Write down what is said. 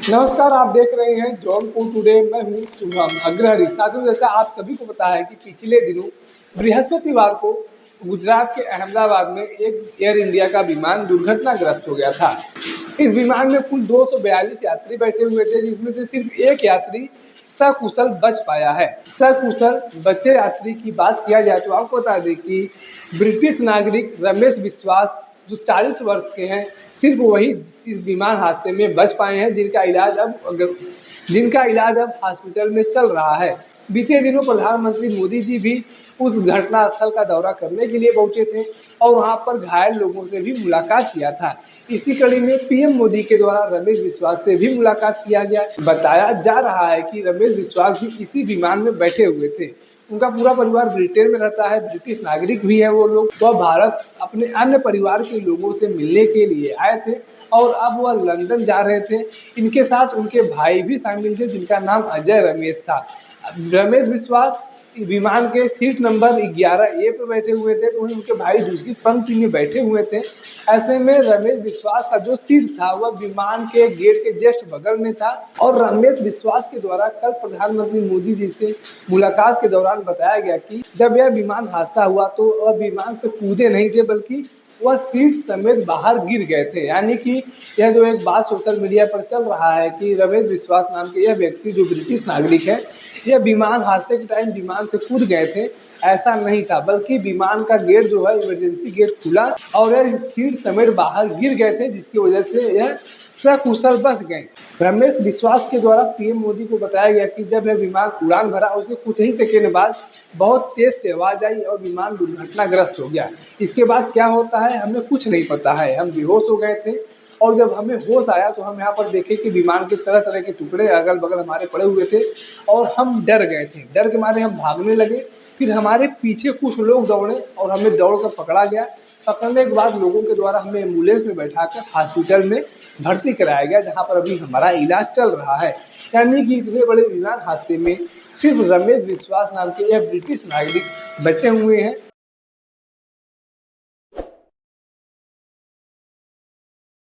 नमस्कार, आप देख रहे हैं जौनपुर टुडे। मैं हूं शुभम अग्रहरि। साथियों, जैसा आप सभी को पता है कि पिछले दिनों बृहस्पतिवार को गुजरात के अहमदाबाद में एक एयर इंडिया का विमान दुर्घटनाग्रस्त हो गया था। इस विमान में कुल 242 यात्री बैठे हुए थे, जिसमें से सिर्फ एक यात्री सकुशल बच पाया है। सकुशल बचे यात्री की बात किया जाए तो आपको बता दें कि ब्रिटिश नागरिक रमेश विश्वास जो 40 वर्ष के हैं, सिर्फ वही इस विमान हादसे में बच पाए हैं, जिनका इलाज अब हॉस्पिटल में चल रहा है। बीते दिनों प्रधानमंत्री मोदी जी भी उस घटना स्थल का दौरा करने के लिए पहुंचे थे और वहां पर घायल लोगों से भी मुलाकात किया था। इसी कड़ी में पीएम मोदी के द्वारा रमेश विश्वास से भी मुलाकात किया गया। बताया जा रहा है कि रमेश विश्वास भी इसी विमान में बैठे हुए थे। उनका पूरा परिवार ब्रिटेन में रहता है, ब्रिटिश नागरिक भी है वो लोग। तो भारत अपने अन्य परिवार के लोगों से मिलने के लिए आए थे और अब वह लंदन जा रहे थे। इनके साथ उनके भाई भी शामिल थे, जिनका नाम अजय रमेश था। रमेश विश्वास विमान के सीट नंबर 11A पे बैठे हुए थे, तो वहीं उनके भाई दूसरी पंक्ति में बैठे हुए थे। ऐसे में रमेश विश्वास का जो सीट था वह विमान के गेट के जस्ट बगल में था। और रमेश विश्वास के द्वारा कल प्रधानमंत्री मोदी जी से मुलाकात के दौरान बताया गया कि जब यह विमान हादसा हुआ तो वह विमान से कूदे नहीं थे, बल्कि वह सीट समेत बाहर गिर गए थे। यानी कि यह जो एक बात सोशल मीडिया पर चल रहा है कि रमेश विश्वास नाम के यह व्यक्ति जो ब्रिटिश नागरिक है, यह विमान हादसे के टाइम विमान से कूद गए थे, ऐसा नहीं था। बल्कि विमान का गेट जो है, इमरजेंसी गेट खुला और यह सीट समेत बाहर गिर गए थे, जिसकी वजह से यह सकुशल बच गए। रमेश विश्वास के द्वारा पीएम मोदी को बताया गया कि जब यह विमान उड़ान भरा, उसके कुछ ही सेकेंड बाद बहुत तेज से आवाज आई और विमान दुर्घटनाग्रस्त हो गया। इसके बाद क्या होता है हमें कुछ नहीं पता है। हम बेहोश हो गए थे और जब हमें होश आया तो हम यहाँ पर देखे कि विमान के तरह तरह के टुकड़े अगल बगल हमारे पड़े हुए थे और हम डर गए थे। डर के मारे हम भागने लगे। फिर हमारे पीछे कुछ लोग दौड़े और हमें दौड़ कर पकड़ा गया। पकड़ने के बाद लोगों के द्वारा हमें एम्बुलेंस में बैठाकर हॉस्पिटल में भर्ती कराया गया, जहाँ पर अभी हमारा इलाज चल रहा है। यानी कि इतने बड़े विमान हादसे में सिर्फ रमेश विश्वास नाम के यह ब्रिटिश नागरिक बचे हुए हैं।